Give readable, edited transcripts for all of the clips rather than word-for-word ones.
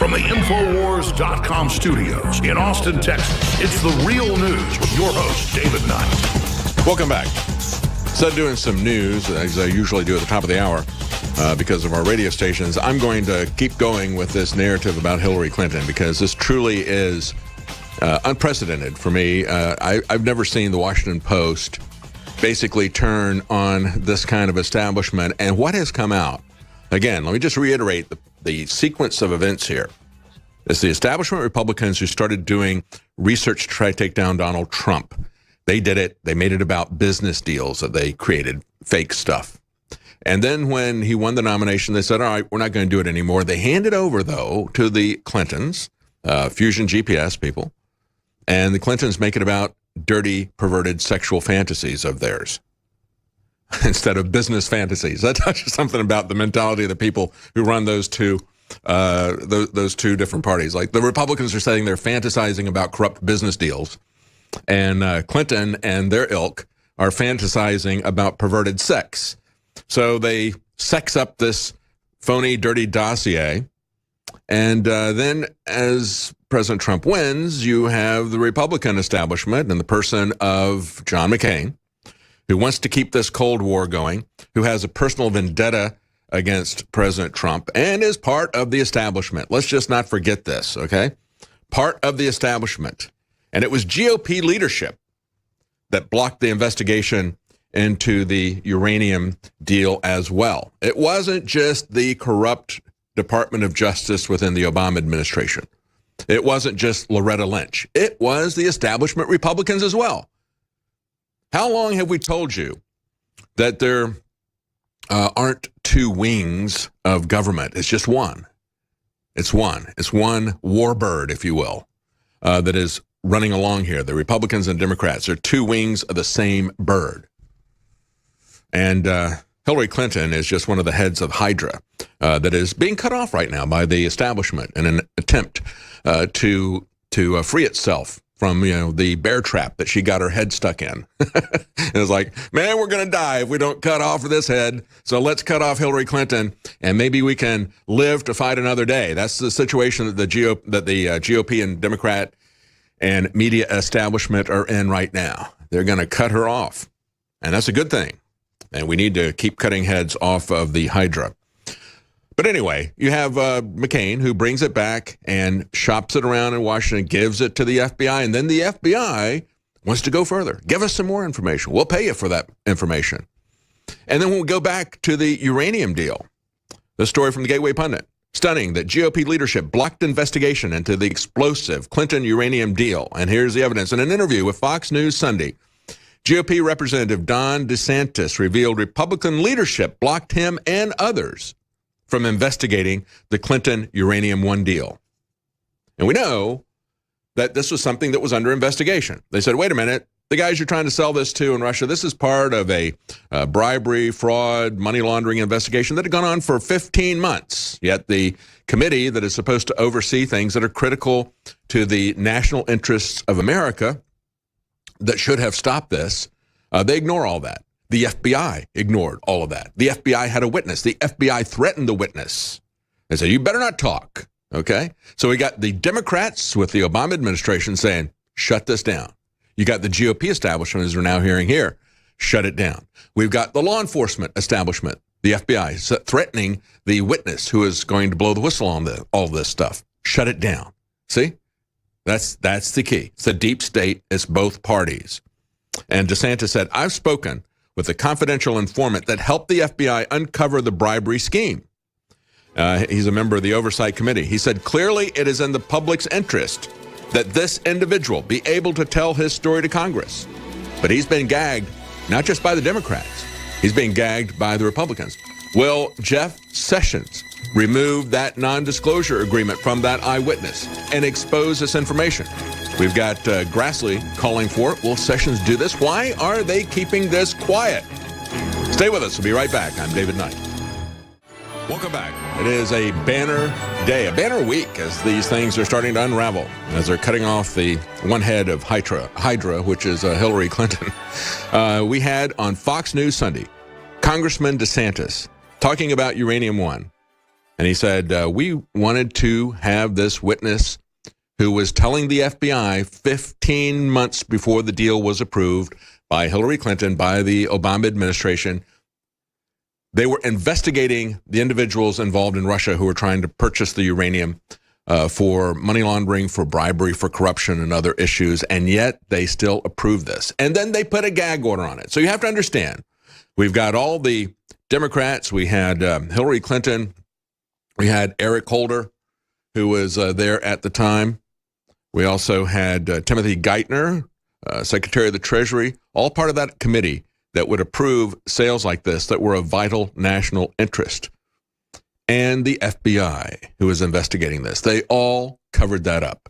From the Infowars.com studios in Austin, Texas, it's The Real News with your host, David Knight. Welcome back. Instead of doing some news, as I usually do at the top of the hour, because of our radio stations, I'm going to keep going with this narrative about Hillary Clinton, because this truly is unprecedented for me. I've never seen the Washington Post basically turn on this kind of establishment. And what has come out, again, let me just reiterate the sequence of events here. It's the establishment Republicans who started doing research to try to take down Donald Trump. They did it. They made it about business deals that they created, fake stuff. And then when he won the nomination, they said, all right, we're not going to do it anymore. They handed over, though, to the Clintons, Fusion GPS people, and the Clintons make it about dirty, perverted sexual fantasies of theirs instead of business fantasies. That touches something about the mentality of the people who run those two different parties. Like the Republicans are saying they're fantasizing about corrupt business deals, and Clinton and their ilk are fantasizing about perverted sex. So they sex up this phony, dirty dossier, and then as President Trump wins, you have the Republican establishment and the person of John McCain, who wants to keep this Cold War going, who has a personal vendetta against President Trump, and is part of the establishment. Let's just not forget this, okay? Part of the establishment. And it was GOP leadership that blocked the investigation into the uranium deal as well. It wasn't just the corrupt Department of Justice within the Obama administration. It wasn't just Loretta Lynch. It was the establishment Republicans as well. How long have we told you that there aren't two wings of government? It's just one. It's one. It's one warbird, if you will, that is running along here. The Republicans and Democrats are two wings of the same bird. And Hillary Clinton is just one of the heads of Hydra that is being cut off right now by the establishment in an attempt to free itself from the bear trap that she got her head stuck in. It's like, man, we're going to die if we don't cut off this head. So let's cut off Hillary Clinton, and maybe we can live to fight another day. That's the situation that the GOP and Democrat and media establishment are in right now. They're going to cut her off, and that's a good thing. And we need to keep cutting heads off of the Hydra. But anyway, you have McCain, who brings it back and shops it around in Washington, gives it to the FBI, and then the FBI wants to go further. Give us some more information. We'll pay you for that information. And then when we go back to the uranium deal, the story from the Gateway Pundit, stunning that GOP leadership blocked investigation into the explosive Clinton uranium deal. And here's the evidence. In an interview with Fox News Sunday, GOP Representative Don DeSantis revealed Republican leadership blocked him and others from investigating the Clinton Uranium One deal. And we know that this was something that was under investigation. They said, wait a minute, the guys you're trying to sell this to in Russia, this is part of a bribery, fraud, money laundering investigation that had gone on for 15 months. Yet the committee that is supposed to oversee things that are critical to the national interests of America that should have stopped this, they ignore all that. The FBI ignored all of that. The FBI had a witness. The FBI threatened the witness. They said, you better not talk, okay? So we got the Democrats with the Obama administration saying, shut this down. You got the GOP establishment, as we're now hearing here, shut it down. We've got the law enforcement establishment, the FBI, threatening the witness who is going to blow the whistle on all this stuff. Shut it down. See? That's the key. It's the deep state. It's both parties. And DeSantis said, I've spoken with a confidential informant that helped the FBI uncover the bribery scheme. He's a member of the Oversight Committee. He said, clearly it is in the public's interest that this individual be able to tell his story to Congress. But he's been gagged, not just by the Democrats. He's being gagged by the Republicans. Will Jeff Sessions remove that non-disclosure agreement from that eyewitness and expose this information? We've got Grassley calling for it. Will Sessions do this? Why are they keeping this quiet? Stay with us. We'll be right back. I'm David Knight. Welcome back. It is a banner day, a banner week, as these things are starting to unravel, as they're cutting off the one head of Hydra, which is Hillary Clinton. We had on Fox News Sunday, Congressman DeSantis talking about Uranium One. And he said, we wanted to have this witness who was telling the FBI 15 months before the deal was approved by Hillary Clinton, by the Obama administration. They were investigating the individuals involved in Russia who were trying to purchase the uranium for money laundering, for bribery, for corruption, and other issues, and yet they still approved this. And then they put a gag order on it. So you have to understand, we've got all the Democrats. We had Hillary Clinton. We had Eric Holder, who was there at the time. We also had Timothy Geithner, Secretary of the Treasury, all part of that committee that would approve sales like this that were of vital national interest. And the FBI, who was investigating this, they all covered that up.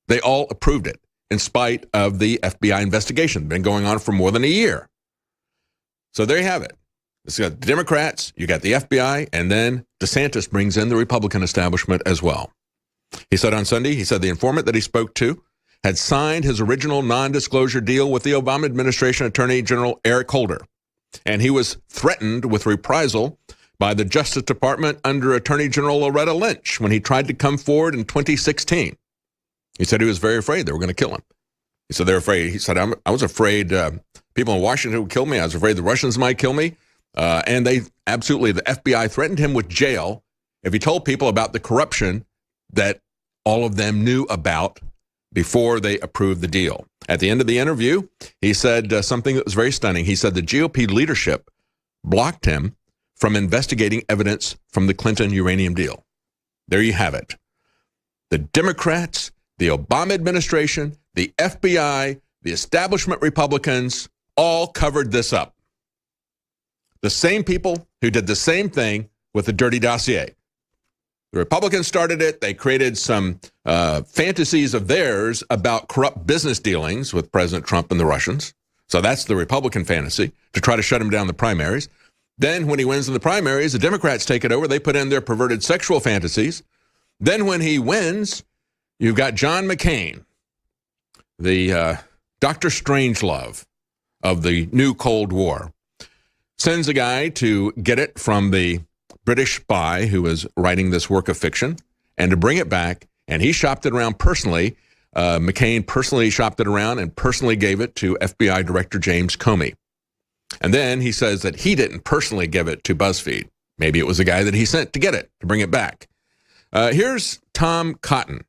They all approved it, in spite of the FBI investigation, been going on for more than a year. So there you have it. It's got the Democrats, you got the FBI, and then DeSantis brings in the Republican establishment as well. He said on Sunday, the informant that he spoke to had signed his original non-disclosure deal with the Obama administration Attorney General Eric Holder, and he was threatened with reprisal by the Justice Department under Attorney General Loretta Lynch when he tried to come forward in 2016. He said he was very afraid they were going to kill him. He said they're afraid. He said, I was afraid people in Washington would kill me. I was afraid the Russians might kill me. And the FBI threatened him with jail if he told people about the corruption that all of them knew about before they approved the deal. At the end of the interview, he said something that was very stunning. He said the GOP leadership blocked him from investigating evidence from the Clinton uranium deal. There you have it. The Democrats, the Obama administration, the FBI, the establishment Republicans all covered this up. The same people who did the same thing with the dirty dossier. The Republicans started it. They created some fantasies of theirs about corrupt business dealings with President Trump and the Russians. So that's the Republican fantasy, to try to shut him down in the primaries. Then when he wins in the primaries, the Democrats take it over. They put in their perverted sexual fantasies. Then when he wins, you've got John McCain, the Dr. Strangelove of the new Cold War, sends a guy to get it from the British spy who was writing this work of fiction and to bring it back. And he shopped it around personally. McCain personally shopped it around and personally gave it to FBI Director James Comey. And then he says that he didn't personally give it to BuzzFeed. Maybe it was the guy that he sent to get it, to bring it back. Here's Tom Cotton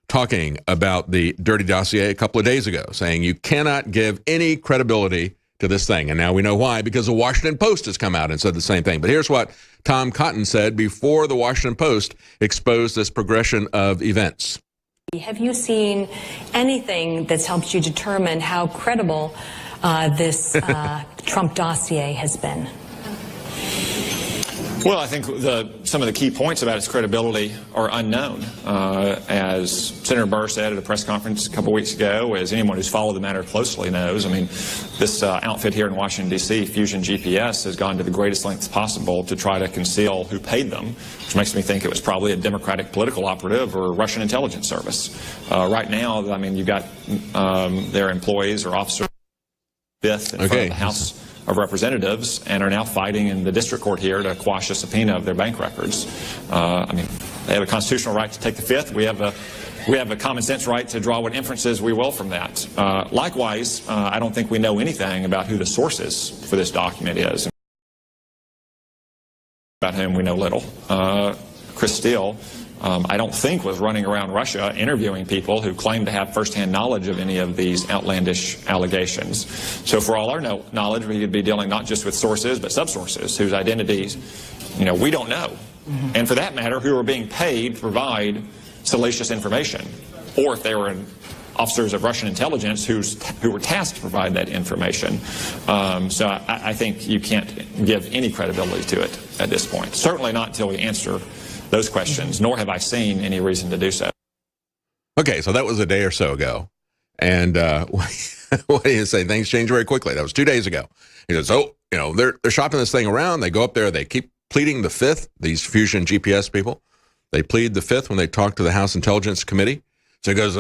talking about the dirty dossier a couple of days ago, saying you cannot give any credibility to this thing. And now we know why, because the Washington Post has come out and said the same thing. But here's what Tom Cotton said before the Washington Post exposed this progression of events. Have you seen anything that's helped you determine how credible this Trump dossier has been? Well, I think some of the key points about its credibility are unknown. As Senator Burr said at a press conference a couple weeks ago, as anyone who's followed the matter closely knows, I mean, this outfit here in Washington, D.C., Fusion GPS, has gone to the greatest lengths possible to try to conceal who paid them, which makes me think it was probably a Democratic political operative or Russian intelligence service. Right now, I mean, you've got their employees or officers fifth in front of the House of Representatives and are now fighting in the district court here to quash a subpoena of their bank records. I mean, they have a constitutional right to take the fifth. We have a common sense right to draw what inferences we will from that. Likewise, I don't think we know anything about who the sources for this document is, about whom we know little. Chris Steele, I don't think was running around Russia interviewing people who claim to have firsthand knowledge of any of these outlandish allegations. So for all our knowledge, we could be dealing not just with sources, but subsources whose identities, we don't know. Mm-hmm. And for that matter, who are being paid to provide salacious information, or if they were officers of Russian intelligence who were tasked to provide that information. So I think you can't give any credibility to it at this point. Certainly not until we answer those questions, nor have I seen any reason to do so. Okay, so that was a day or so ago. And what do you say? Things change very quickly. That was 2 days ago. He says, they're shopping this thing around. They go up there. They keep pleading the fifth, these Fusion GPS people. They plead the fifth when they talk to the House Intelligence Committee. So he goes,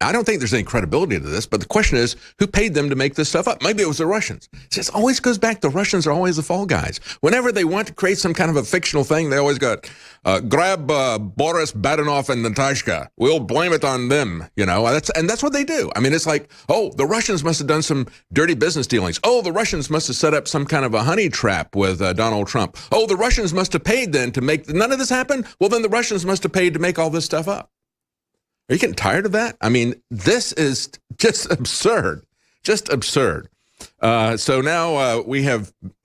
I don't think there's any credibility to this, but the question is, who paid them to make this stuff up? Maybe it was the Russians. It always goes back, the Russians are always the fall guys. Whenever they want to create some kind of a fictional thing, they always go, grab Boris Badenov and Natashka. We'll blame it on them, that's what they do. I mean, it's like, oh, the Russians must have done some dirty business dealings. Oh, the Russians must have set up some kind of a honey trap with Donald Trump. Oh, the Russians must have paid then to make none of this happen. Well, then the Russians must have paid to make all this stuff up. Are you getting tired of that? I mean, this is just absurd, just absurd. So now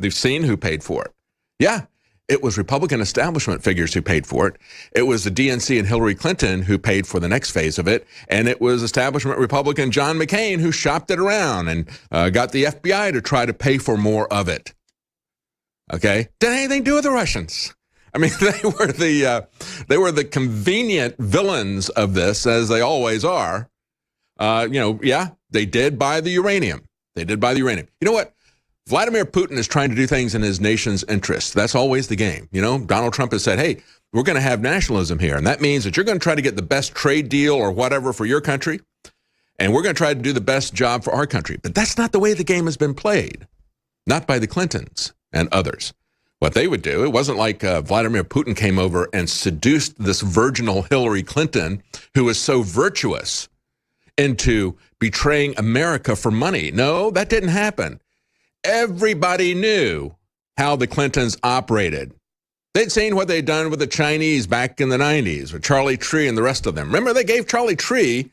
they've seen who paid for it. Yeah, it was Republican establishment figures who paid for it. It was the DNC and Hillary Clinton who paid for the next phase of it. And it was establishment Republican John McCain who shopped it around and got the FBI to try to pay for more of it. Okay? Didn't anything to do with the Russians. I mean, they were the convenient villains of this, as they always are. Yeah, they did buy the uranium. You know what? Vladimir Putin is trying to do things in his nation's interest. That's always the game. Donald Trump has said, hey, we're going to have nationalism here. And that means that you're going to try to get the best trade deal or whatever for your country. And we're going to try to do the best job for our country. But that's not the way the game has been played. Not by the Clintons and others. What they would do, it wasn't like Vladimir Putin came over and seduced this virginal Hillary Clinton, who was so virtuous, into betraying America for money. No, that didn't happen. Everybody knew how the Clintons operated. They'd seen what they'd done with the Chinese back in the 90s, with Charlie Tree and the rest of them. Remember, they gave Charlie Tree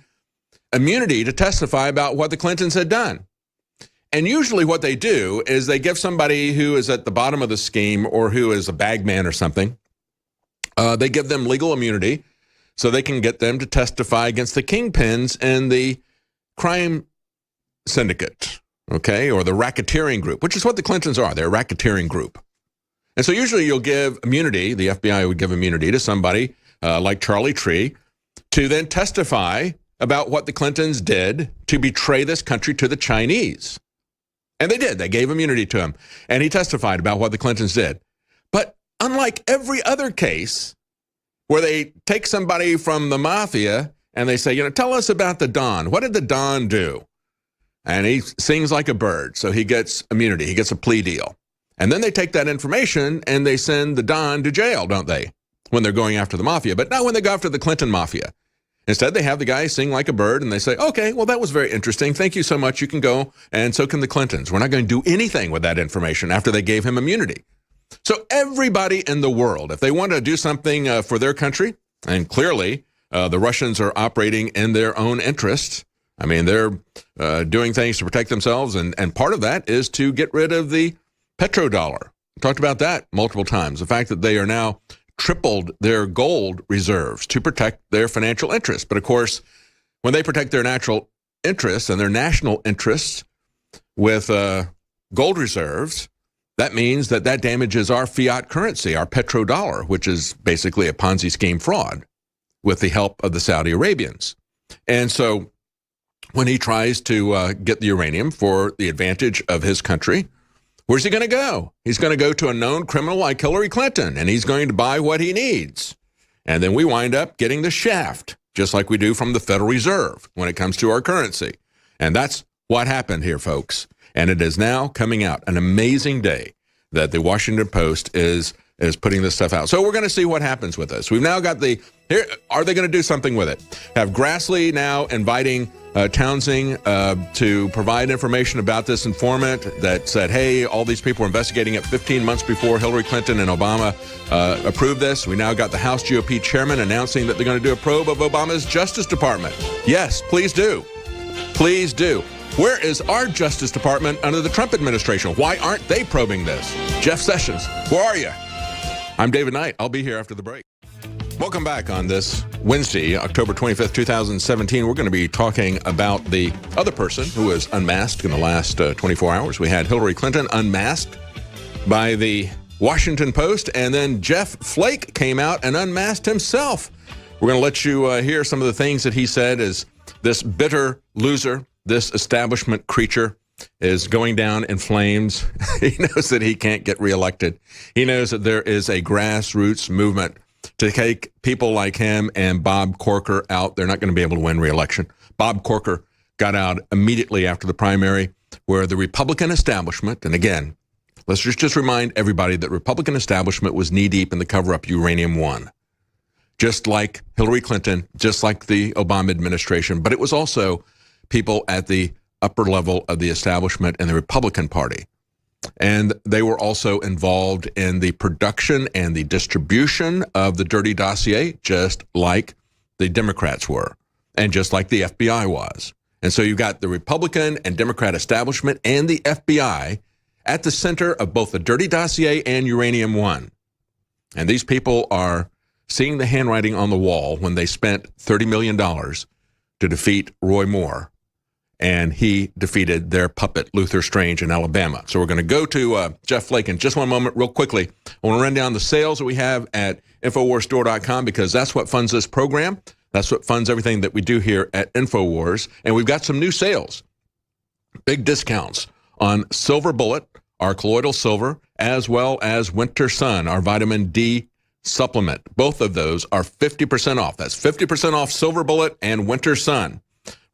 immunity to testify about what the Clintons had done. And usually what they do is they give somebody who is at the bottom of the scheme or who is a bagman or something, they give them legal immunity so they can get them to testify against the kingpins in the crime syndicate, okay, or the racketeering group, which is what the Clintons are. They're a racketeering group. And so usually you'll give immunity, the FBI would give immunity to somebody like Charlie Tree to then testify about what the Clintons did to betray this country to the Chinese. And they did. They gave immunity to him. And he testified about what the Clintons did. But unlike every other case where they take somebody from the mafia and they say, tell us about the Don. What did the Don do? And he sings like a bird. So he gets immunity. He gets a plea deal. And then they take that information and they send the Don to jail, don't they? When they're going after the mafia. But not when they go after the Clinton mafia. Instead, they have the guy sing like a bird, and they say, okay, well, that was very interesting. Thank you so much. You can go, and so can the Clintons. We're not going to do anything with that information after they gave him immunity. So everybody in the world, if they want to do something for their country, and clearly the Russians are operating in their own interests. I mean, they're doing things to protect themselves, and part of that is to get rid of the petrodollar. We talked about that multiple times, the fact that they are now tripled their gold reserves to protect their financial interests. But of course, when they protect their natural interests and their national interests with gold reserves, that means that damages our fiat currency, our petrodollar, which is basically a Ponzi scheme fraud with the help of the Saudi Arabians. And so when he tries to get the uranium for the advantage of his country, where's he going to go? He's going to go to a known criminal like Hillary Clinton, and he's going to buy what he needs. And then we wind up getting the shaft, just like we do from the Federal Reserve when it comes to our currency. And that's what happened here, folks. And it is now coming out, an amazing day that the Washington Post is putting this stuff out. So we're going to see what happens with this. We've now got here, are they going to do something with it? Have Grassley now inviting Townsend to provide information about this informant that said, hey, all these people were investigating it 15 months before Hillary Clinton and Obama approved this. We now got the House GOP chairman announcing that they're going to do a probe of Obama's Justice Department. Yes, please do. Please do. Where is our Justice Department under the Trump administration? Why aren't they probing this? Jeff Sessions, where are you? I'm David Knight. I'll be here after the break. Welcome back on this Wednesday, October 25th, 2017. We're going to be talking about the other person who was unmasked in the last 24 hours. We had Hillary Clinton unmasked by the Washington Post, and then Jeff Flake came out and unmasked himself. We're going to let you hear some of the things that he said as this bitter loser, this establishment creature, is going down in flames. He knows that he can't get reelected. He knows that there is a grassroots movement to take people like him and Bob Corker out. They're not going to be able to win reelection. Bob Corker got out immediately after the primary, where the Republican establishment, and again, let's just remind everybody that Republican establishment was knee-deep in the cover-up Uranium One, just like Hillary Clinton, just like the Obama administration, but it was also people at the upper level of the establishment in the Republican Party. And they were also involved in the production and the distribution of the dirty dossier, just like the Democrats were, and just like the FBI was. And so you've got the Republican and Democrat establishment and the FBI at the center of both the dirty dossier and Uranium One. And these people are seeing the handwriting on the wall when they spent $30 million to defeat Roy Moore, and he defeated their puppet, Luther Strange, in Alabama. So we're going to go to Jeff Flake in just one moment, real quickly. I want to run down the sales that we have at InfoWarsStore.com, because that's what funds this program. That's what funds everything that we do here at InfoWars. And we've got some new sales, big discounts on Silver Bullet, our colloidal silver, as well as Winter Sun, our vitamin D supplement. Both of those are 50% off. That's 50% off Silver Bullet and Winter Sun.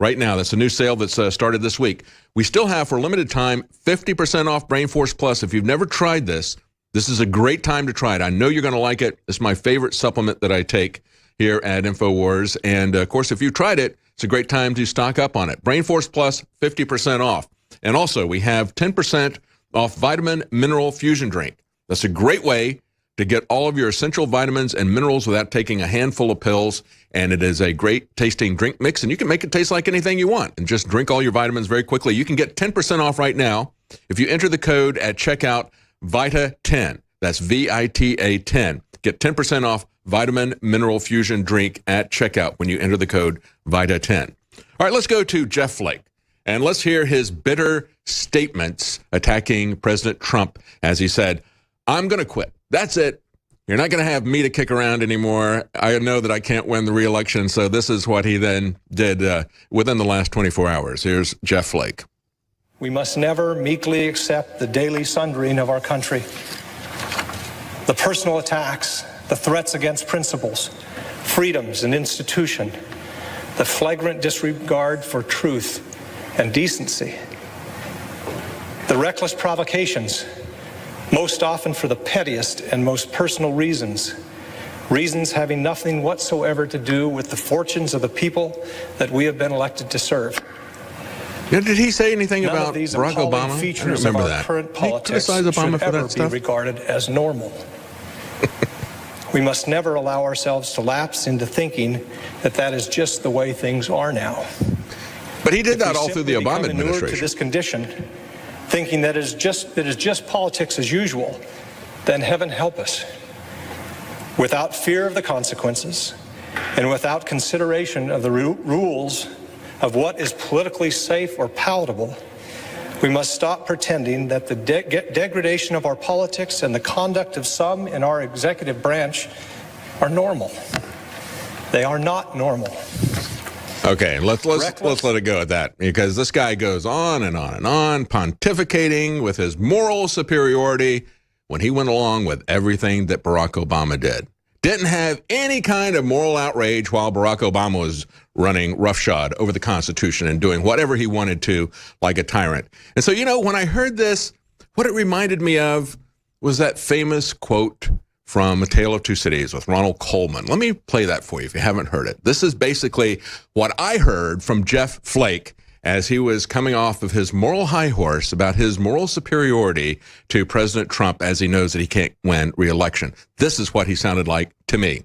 Right now, that's a new sale that's started this week. We still have, for a limited time, 50% off Brain Force Plus. If you've never tried this, this is a great time to try it. I know you're going to like it. It's my favorite supplement that I take here at InfoWars. And, of course, if you've tried it, it's a great time to stock up on it. Brain Force Plus, 50% off. And also, we have 10% off Vitamin Mineral Fusion Drink. That's a great way to get all of your essential vitamins and minerals without taking a handful of pills. And it is a great tasting drink mix, and you can make it taste like anything you want and just drink all your vitamins very quickly. You can get 10% off right now if you enter the code at checkout, VITA10. That's VITA 10. Get 10% off Vitamin Mineral Fusion Drink at checkout when you enter the code VITA10. All right, let's go to Jeff Flake, and let's hear his bitter statements attacking President Trump as he said, "I'm going to quit. That's it. You're not going to have me to kick around anymore. I know that I can't win the re-election." So this is what he then did within the last 24 hours. Here's Jeff Flake. We must never meekly accept the daily sundering of our country. The personal attacks, the threats against principles, freedoms and institution, the flagrant disregard for truth and decency, the reckless provocations, most often for the pettiest and most personal reasons, reasons having nothing whatsoever to do with the fortunes of the people that we have been elected to serve. Yeah, did he say anything None about of these Barack appalling Obama? features I don't remember of our that. current politics Did he criticize Obama should for ever that stuff? be regarded as normal. We must never allow ourselves to lapse into thinking that that is just the way things are now. But he did that all through the Obama To administration. this condition, thinking that is just politics as usual, then heaven help us. Without fear of the consequences and without consideration of the rules of what is politically safe or palatable, we must stop pretending that the degradation of our politics and the conduct of some in our executive branch are normal. They are not normal. Okay, let's let it go at that, because this guy goes on and on and on, pontificating with his moral superiority when he went along with everything that Barack Obama did. Didn't have any kind of moral outrage while Barack Obama was running roughshod over the Constitution and doing whatever he wanted to like a tyrant. And so, you know, when I heard this, what it reminded me of was that famous quote from A Tale of Two Cities with Ronald Colman. Let me play that for you if you haven't heard it. This is basically what I heard from Jeff Flake as he was coming off of his moral high horse about his moral superiority to President Trump as he knows that he can't win re-election. This is what he sounded like to me.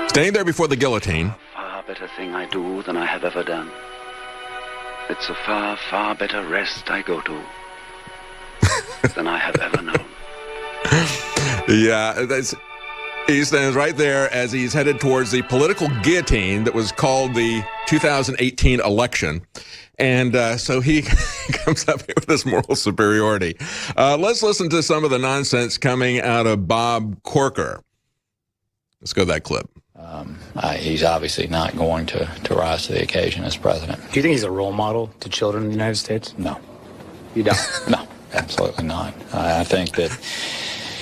Standing there before the guillotine. Far better thing I do than I have ever done. It's a far, far better rest I go to than I have ever known. Yeah, he stands right there as he's headed towards the political guillotine that was called the 2018 election. And so he comes up here with this moral superiority. Let's listen to some of the nonsense coming out of Bob Corker. Let's go to that clip. He's obviously not going to rise to the occasion as president. Do you think he's a role model to children in the United States? No. You don't? No, absolutely not. I think that,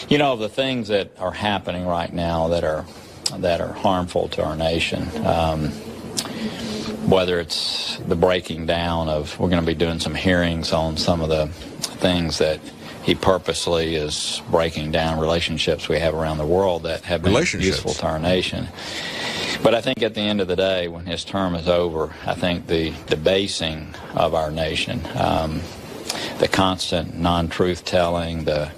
you know, the things that are happening right now that are that are harmful to our nation. Whether it's the breaking down of, we're going to be doing some hearings on some of the things that he purposely is breaking down, relationships we have around the world that have been useful to our nation. But I think at the end of the day, when his term is over, I think the debasing of our nation, the constant non-truth telling, the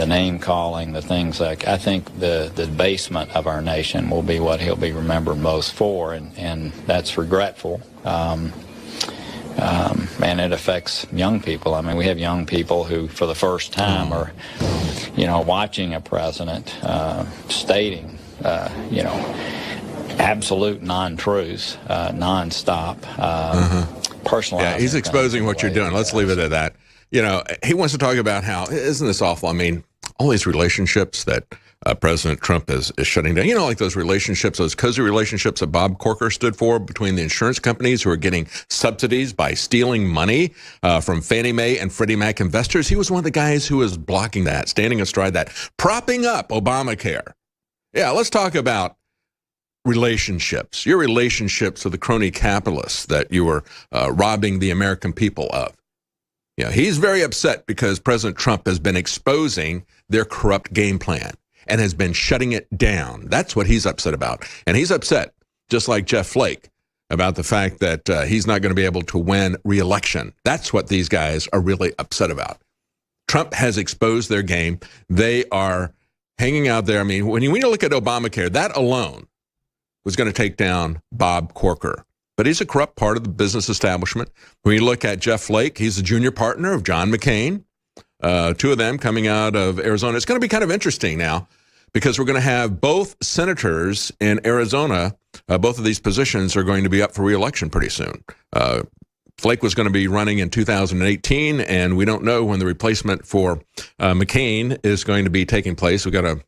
name calling, the things like, I think the debasement of our nation will be what he'll be remembered most for, and that's regretful. And it affects young people. I mean, we have young people who, for the first time, are, watching a president stating, absolute non-truths, non-stop, personal. Yeah, he's exposing what you're doing. Let's leave it at that. He wants to talk about how, isn't this awful? I mean, all these relationships that President Trump is shutting down, like those relationships, those cozy relationships that Bob Corker stood for between the insurance companies who are getting subsidies by stealing money from Fannie Mae and Freddie Mac investors. He was one of the guys who was blocking that, standing astride that, propping up Obamacare. Yeah, let's talk about relationships, your relationships with the crony capitalists that you were robbing the American people of. He's very upset because President Trump has been exposing their corrupt game plan and has been shutting it down. That's what he's upset about. And he's upset, just like Jeff Flake, about the fact that he's not going to be able to win re-election. That's what these guys are really upset about. Trump has exposed their game. They are hanging out there. I mean, when you look at Obamacare, that alone was going to take down Bob Corker. But he's a corrupt part of the business establishment. When you look at Jeff Flake, he's a junior partner of John McCain. Two of them coming out of Arizona. It's going to be kind of interesting now because we're going to have both senators in Arizona. Both of these positions are going to be up for re-election pretty soon. Flake was going to be running in 2018, and we don't know when the replacement for McCain is going to be taking place. We've got to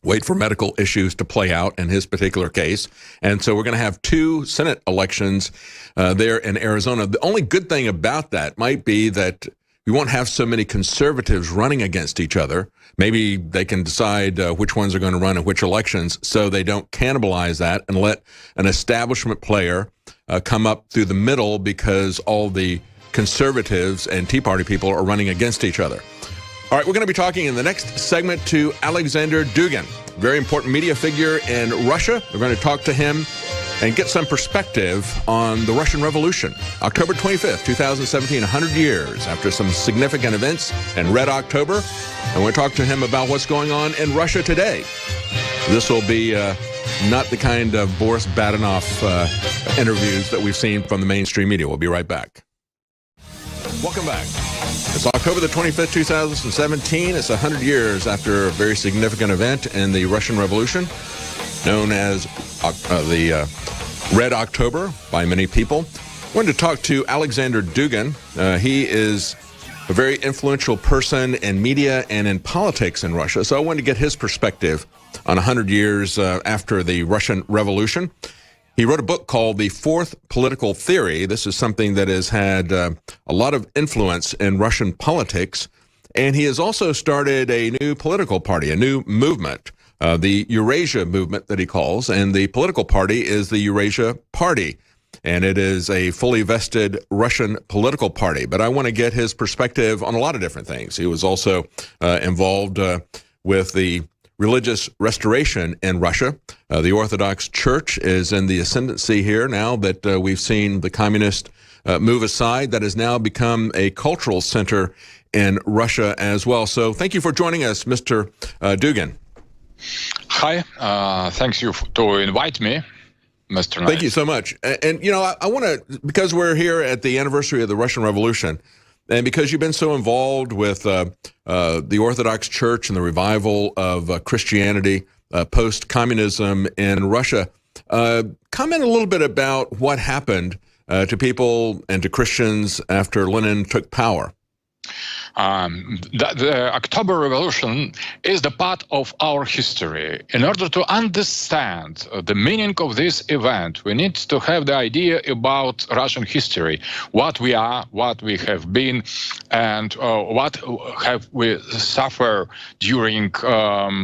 wait for medical issues to play out in his particular case. And so we're going to have two Senate elections there in Arizona. The only good thing about that might be that we won't have so many conservatives running against each other. Maybe they can decide which ones are going to run in which elections so they don't cannibalize that and let an establishment player come up through the middle because all the conservatives and Tea Party people are running against each other. All right, we're going to be talking in the next segment to Aleksandr Dugin, very important media figure in Russia. We're going to talk to him and get some perspective on the Russian Revolution. October 25th, 2017, 100 years after some significant events in Red October. And we'll talk to him about what's going on in Russia today. This will be not the kind of Boris Badenov interviews that we've seen from the mainstream media. We'll be right back. Welcome back. It's October the 25th, 2017. It's 100 years after a very significant event in the Russian Revolution, known as the Red October by many people. I wanted to talk to Aleksandr Dugin. He is a very influential person in media and in politics in Russia, so I wanted to get his perspective on 100 years after the Russian Revolution. He wrote a book called The Fourth Political Theory. This is something that has had a lot of influence in Russian politics. And he has also started a new political party, a new movement, the Eurasia movement that he calls. And the political party is the Eurasia Party. And it is a fully vested Russian political party. But I want to get his perspective on a lot of different things. He was also involved with the religious restoration in Russia. The Orthodox Church is in the ascendancy here now that we've seen the communist move aside. That has now become a cultural center in Russia as well. So thank you for joining us, Mr. Dugin. Hi, thanks you to invite me, Mr. Knight. Thank you so much. And I want to, because we're here at the anniversary of the Russian Revolution, and because you've been so involved with the Orthodox Church and the revival of Christianity post-communism in Russia, comment a little bit about what happened to people and to Christians after Lenin took power. the October Revolution is the part of our history. In order to understand the meaning of this event, we need to have the idea about Russian history, what we are, what we have been, and what have we suffered during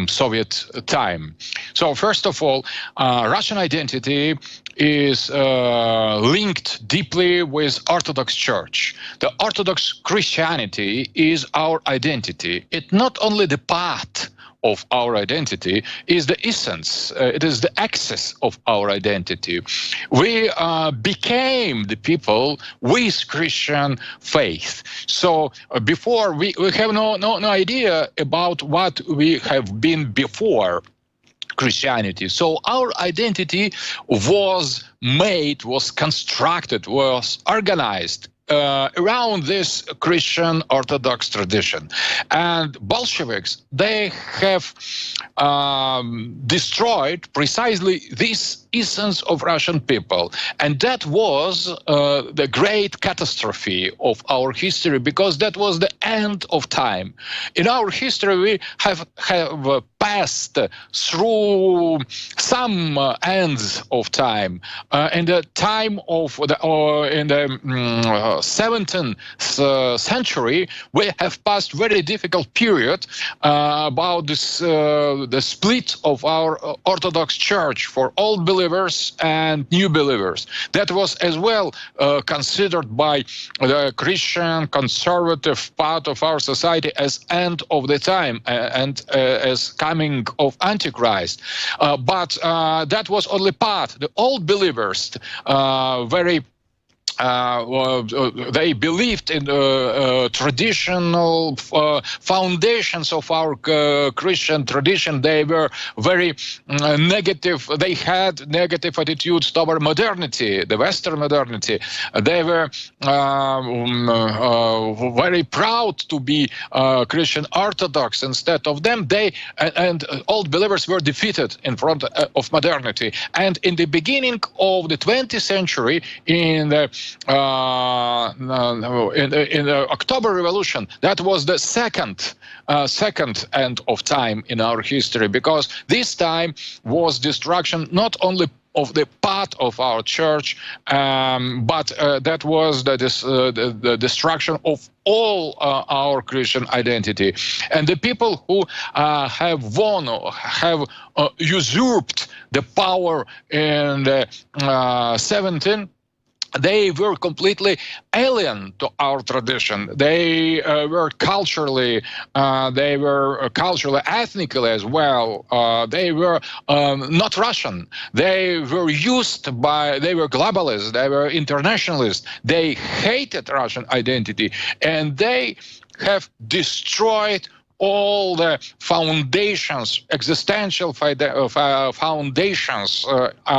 Soviet time. So first of all, Russian identity is linked deeply with Orthodox Church. The Orthodox Christianity is our identity. It's not only the part of our identity, is the essence, it is the axis of our identity. We became the people with Christian faith. So before, we have no idea about what we have been before Christianity. So our identity was made, was constructed, was organized around this Christian Orthodox tradition. And Bolsheviks, they have destroyed precisely this essence of Russian people. And that was the great catastrophe of our history, because that was the end of time. In our history, we have passed through some ends of time. In the time of in the 17th century, we have passed very difficult period about this the split of our Orthodox Church for old believers and new believers. That was as well considered by the Christian conservative part of our society as end of the time and as coming of Antichrist. But that was only part. The old believers they believed in traditional foundations of our Christian tradition. They were very negative. They had negative attitudes toward modernity, the Western modernity. They were very proud to be Christian Orthodox. Instead of them, they and old believers were defeated in front of modernity. And in the beginning of the 20th century, in the October Revolution, that was the second end of time in our history, because this time was destruction not only of the part of our church, but that was the destruction of all our Christian identity. And the people who have won, have usurped the power in the 17th, they were completely alien to our tradition. They were culturally, ethnically as well. They were not Russian. They were they were globalists, they were internationalists. They hated Russian identity, and they have destroyed all the foundations, existential foundations,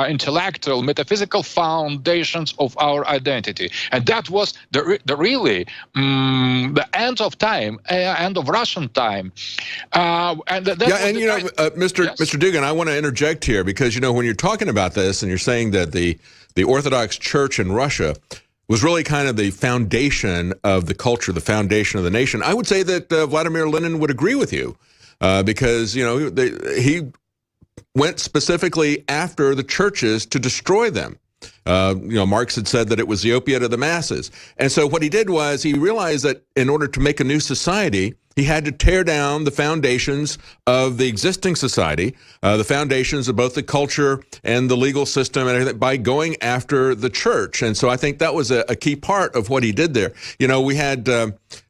intellectual, metaphysical foundations of our identity. And that was the end of time, end of Russian time. Mr. Dugin, I want to interject here, because, when you're talking about this and you're saying that the Orthodox Church in Russia was really kind of the foundation of the culture, the foundation of the nation, I would say that Vladimir Lenin would agree with you, because, he went specifically after the churches to destroy them. Marx had said that it was the opiate of the masses. And so what he did was he realized that in order to make a new society, he had to tear down the foundations of the existing society, the foundations of both the culture and the legal system, and everything, by going after the church. And so I think that was a key part of what he did there. We had,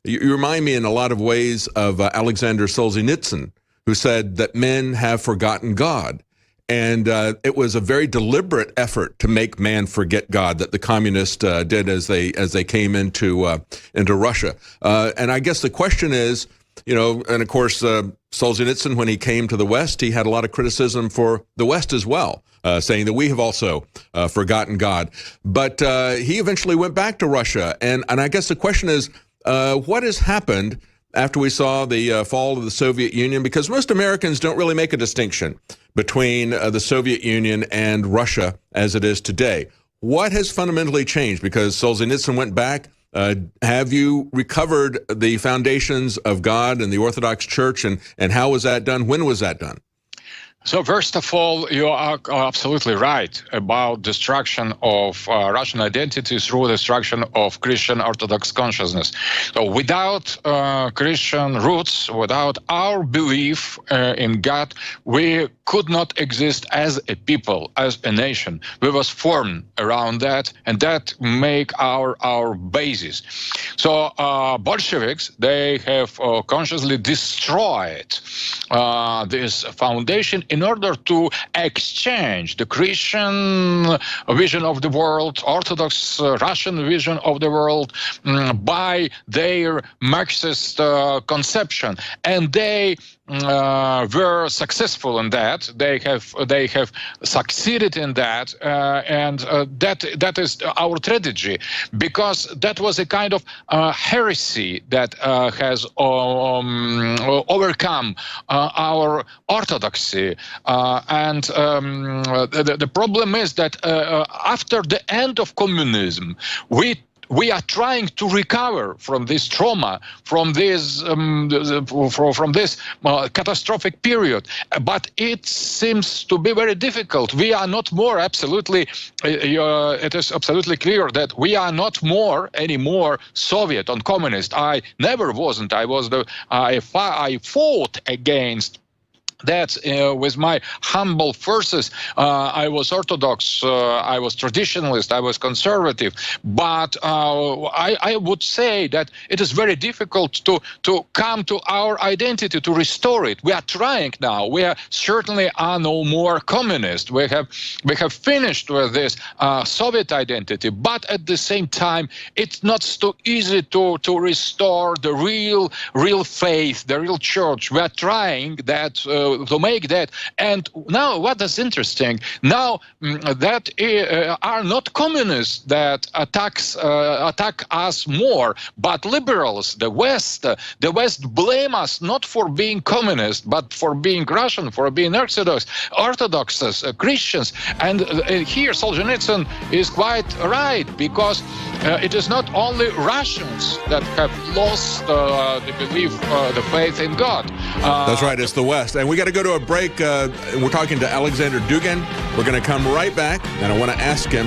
you remind me in a lot of ways of Aleksandr Solzhenitsyn, who said that men have forgotten God. And it was a very deliberate effort to make man forget God that the communists did as they came into Russia. And I guess the question is, and of course, Solzhenitsyn, when he came to the West, he had a lot of criticism for the West as well, saying that we have also forgotten God. But he eventually went back to Russia. And I guess the question is, what has happened after we saw the fall of the Soviet Union? Because most Americans don't really make a distinction between the Soviet Union and Russia as it is today. What has fundamentally changed? Because Solzhenitsyn went back, Have you recovered the foundations of God and the Orthodox Church, and how was that done? When was that done? So first of all, you are absolutely right about destruction of Russian identity through destruction of Christian Orthodox consciousness. So without Christian roots, without our belief in God, we could not exist as a people, as a nation. We was formed around that, and that make our basis. So Bolsheviks, they have consciously destroyed this foundation in order to exchange the Christian vision of the world, Orthodox Russian vision of the world, by their Marxist conception. And they were successful in that. They have succeeded in that, and that is our tragedy, because that was a kind of heresy that has overcome our orthodoxy. And the problem is that after the end of communism, we are trying to recover from this trauma, from this catastrophic period, but it seems to be very difficult. We are not more absolutely. It is absolutely clear that we are not anymore Soviet or communist. I never wasn't. I fought against that with my humble forces. I was Orthodox, I was traditionalist, I was conservative, but I would say that it is very difficult to come to our identity, to restore it. We are trying now. We are certainly are no more communist. We have finished with this Soviet identity, but at the same time, it's not so easy to restore the real faith, the real church. We are trying that. To make that. And now what is interesting, now that are not communists that attack us more, but liberals, the West blame us not for being communist, but for being Russian, for being Orthodox, Christians. And here Solzhenitsyn is quite right, because it is not only Russians that have lost the belief, the faith in God. That's right, it's the West. And we got to go to a break. We're talking to Aleksandr Dugin. We're going to come right back, and I want to ask him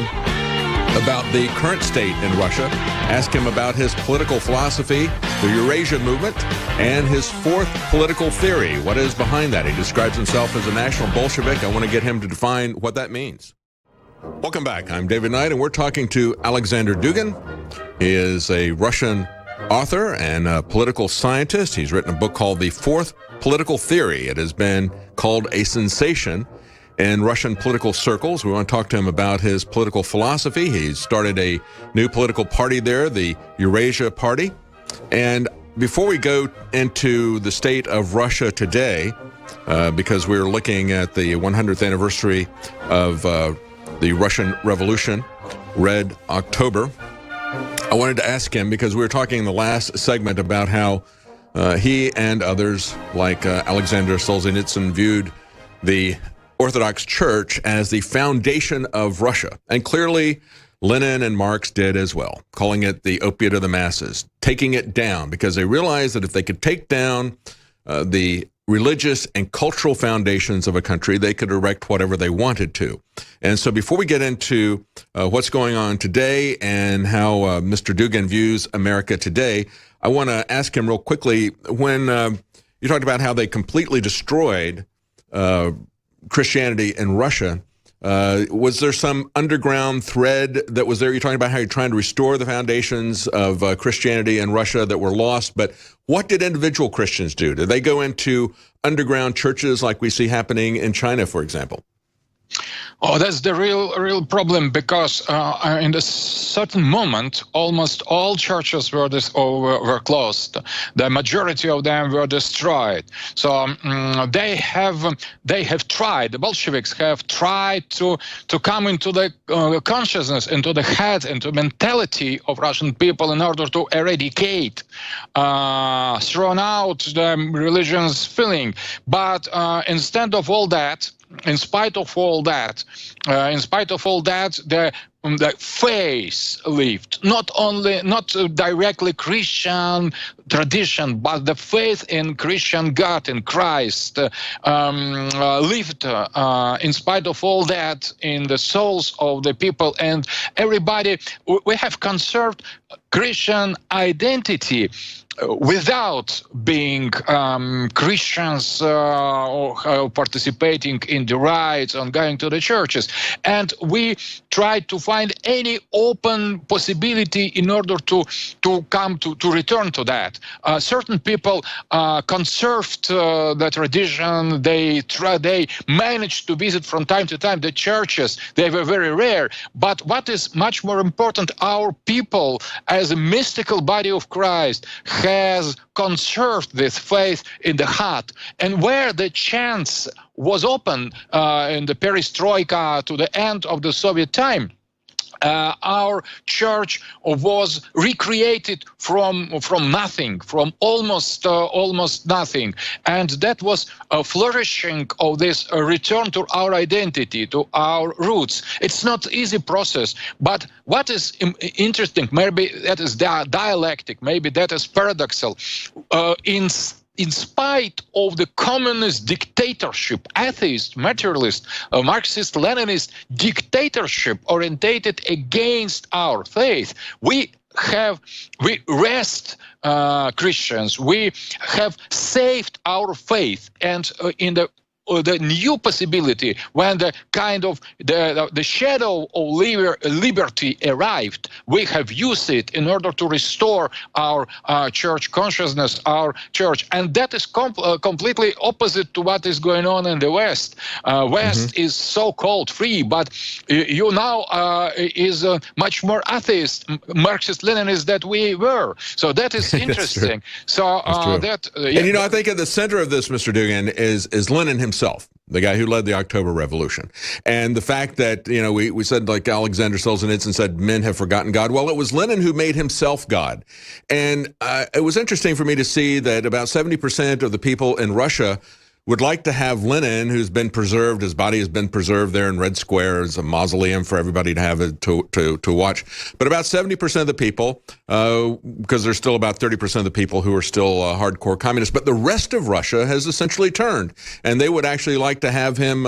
about the current state in Russia, ask him about his political philosophy, the Eurasia movement, and his fourth political theory. What is behind that? He describes himself as a national Bolshevik. I want to get him to define what that means. Welcome back. I'm David Knight, and we're talking to Aleksandr Dugin. He is a Russian author and a political scientist. He's written a book called The Fourth Political Theory. It has been called a sensation in Russian political circles. We want to talk to him about his political philosophy. He's started a new political party there, the Eurasia Party. And before we go into the state of Russia today, because we're looking at the 100th anniversary of the Russian Revolution, Red October, I wanted to ask him, because we were talking in the last segment about how he and others like Alexander Solzhenitsyn viewed the Orthodox Church as the foundation of Russia. And clearly, Lenin and Marx did as well, calling it the opiate of the masses, taking it down, because they realized that if they could take down the religious and cultural foundations of a country, they could erect whatever they wanted to. And so before we get into what's going on today and how Mr. Dugin views America today, I want to ask him real quickly, when you talked about how they completely destroyed Christianity in Russia, was there some underground thread that was there? You're talking about how you're trying to restore the foundations of Christianity in Russia that were lost, but what did individual Christians do? Did they go into underground churches like we see happening in China, for example? Oh, that's the real problem, because in a certain moment, almost all churches were closed. The majority of them were destroyed. So they have tried. The Bolsheviks have tried to come into the consciousness, into the head, into mentality of Russian people in order to eradicate, thrown out the religion's feeling. But instead of all that, in spite of all that, the the faith lived, not directly Christian tradition, but the faith in Christian God, in Christ, lived in spite of all that in the souls of the people and everybody. We have conserved Christian identity without being Christians or participating in the rites and going to the churches. And we tried to find any open possibility in order to come to return to that. Certain people conserved the tradition. They managed to visit from time to time the churches. They were very rare. But what is much more important, our people, as a mystical body of Christ, has conserved this faith in the heart. And where the chance was open in the perestroika to the end of the Soviet time, our church was recreated from nothing, from almost nothing, and that was a flourishing of this return to our identity, to our roots. It's not an easy process, but what is interesting, maybe that is dialectic, maybe that is paradoxal. In spite of the communist dictatorship, atheist, materialist, Marxist, Leninist dictatorship orientated against our faith, we rest Christians. We have saved our faith, and in the new possibility, when the kind of the shadow of liberty arrived, we have used it in order to restore our church consciousness, our church, and that is completely opposite to what is going on in the West. West is so-called free, but you now is much more atheist, Marxist-Leninist that we were. So that is interesting. So and I think at the center of this, Mr. Dugin, is Lenin himself, the guy who led the October Revolution. And the fact that, we said, like Aleksandr Solzhenitsyn said, men have forgotten God. Well, it was Lenin who made himself God. And it was interesting for me to see that about 70% of the people in Russia would like to have Lenin, who's been preserved, his body has been preserved there in Red Square as a mausoleum for everybody to have to watch. But about 70% of the people, because there's still about 30% of the people who are still hardcore communists, but the rest of Russia has essentially turned, and they would actually like to have him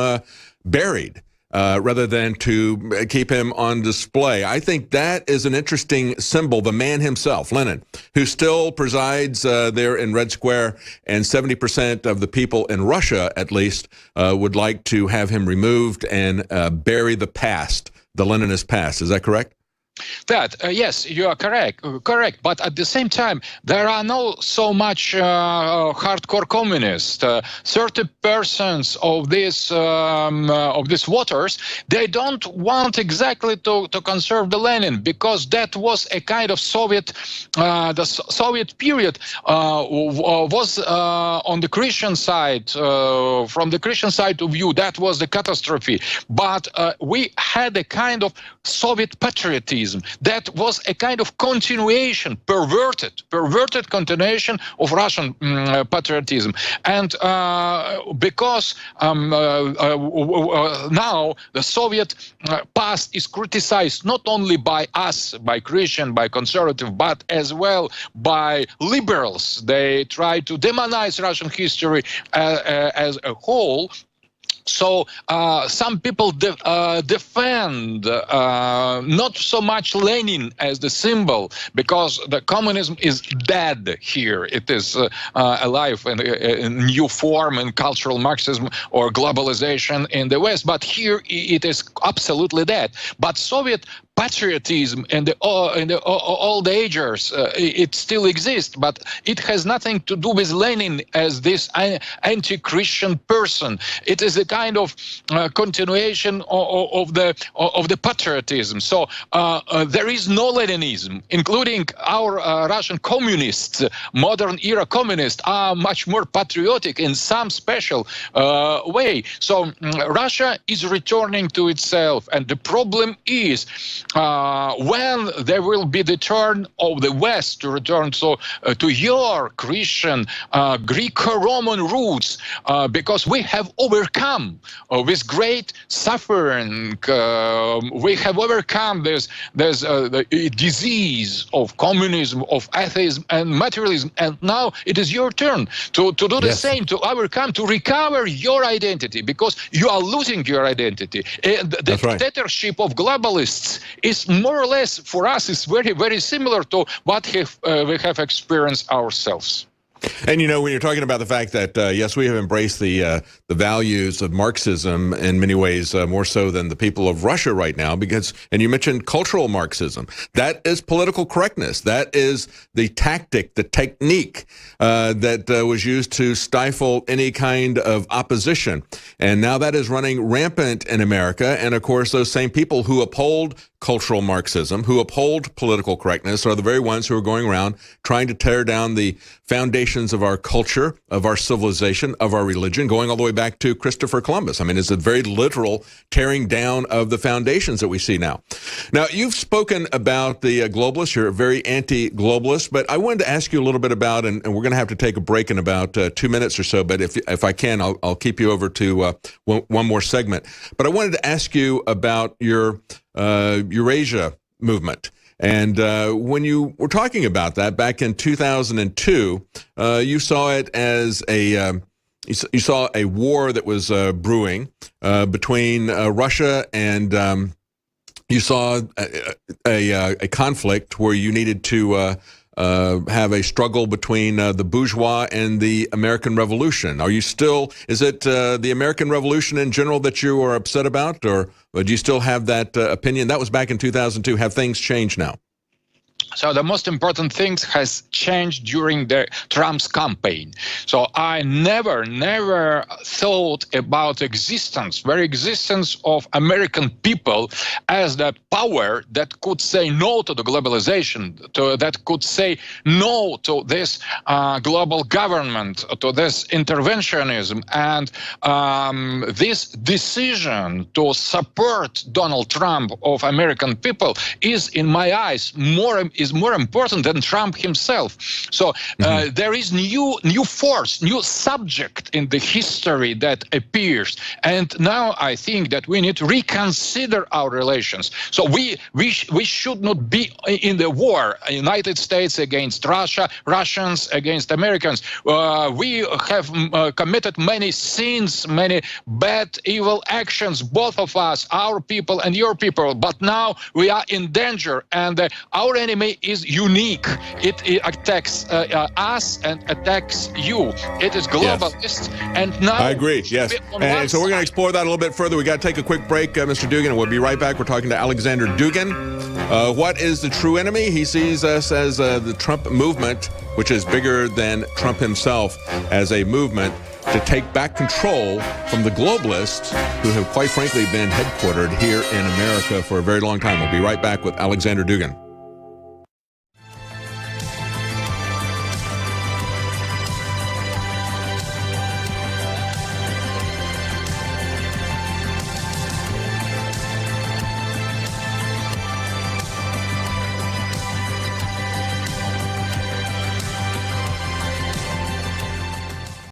buried. Rather than to keep him on display. I think that is an interesting symbol, the man himself, Lenin, who still presides there in Red Square, and 70% of the people in Russia, at least, would like to have him removed and bury the past, the Leninist past. Is that correct? That, yes, you are correct. But at the same time, there are not so much hardcore communists. 30% of these voters, they don't want exactly to conserve the Lenin, because that was a kind of Soviet, the Soviet period was on the Christian side, from the Christian side of view, that was the catastrophe. But we had a kind of Soviet patriotism. That was a kind of continuation, perverted continuation of Russian patriotism. And because now the Soviet past is criticized not only by us, by Christian, by conservative, but as well by liberals. They try to demonize Russian history as a whole. So some people defend not so much Lenin as the symbol, because the communism is dead here. It is alive in a new form in cultural Marxism or globalization in the West. But here it is absolutely dead. But Soviet patriotism in the old ages, it still exists, but it has nothing to do with Lenin as this anti-Christian person. It is a kind of continuation of the patriotism. So there is no Leninism, including our Russian communists, modern era communists are much more patriotic in some special way. So Russia is returning to itself, and the problem is when there will be the turn of the West to return to your Christian Greek-Roman roots, because we have overcome with great suffering. We have overcome this disease of communism, of atheism and materialism, and now it is your turn to do the same, to overcome, to recover your identity, because you are losing your identity. The dictatorship of globalists is more or less, for us, is very, very similar to what we have experienced ourselves. And, you know, when you're talking about the fact that, yes, we have embraced the values of Marxism in many ways more so than the people of Russia right now, because, and you mentioned cultural Marxism, that is political correctness. That is the tactic, the technique that was used to stifle any kind of opposition. And now that is running rampant in America. And, of course, those same people who uphold cultural Marxism, who uphold political correctness, are the very ones who are going around trying to tear down the foundations of our culture, of our civilization, of our religion, going all the way back to Christopher Columbus. I mean, it's a very literal tearing down of the foundations that we see now. Now, you've spoken about the globalists. You're a very anti-globalist, but I wanted to ask you a little bit about, and we're going to have to take a break in about 2 minutes or so, but if I can, I'll keep you over to one more segment. But I wanted to ask you about your Eurasia movement. And when you were talking about that back in 2002, you saw it as you saw a war that was brewing between Russia and you saw a conflict where you needed to have a struggle between the bourgeois and the American Revolution. Are you still, is it the American Revolution in general that you are upset about, or do you still have that opinion? That was back in 2002. Have things changed now? So the most important thing has changed during the Trump's campaign. So I never thought about very existence of American people as that power that could say no to the globalization, that could say no to this global government, to this interventionism, and this decision to support Donald Trump of American people is, in my eyes, more important than Trump himself. So there is new force, new subject in the history that appears, and now I think that we need to reconsider our relations. So we should not be in the war, United States against Russia, Russians against Americans. We have committed many sins, many bad, evil actions, both of us, our people and your people. But now we are in danger, and our enemy is unique. It attacks us and attacks you. It is globalist, and now I agree. Yes, and so we're going to explore that a little bit further. We got to take a quick break, Mr. Dugin, and we'll be right back. We're talking to Aleksandr Dugin. What is the true enemy? He sees us as the Trump movement, which is bigger than Trump himself, as a movement to take back control from the globalists who have, quite frankly, been headquartered here in America for a very long time. We'll be right back with Aleksandr Dugin.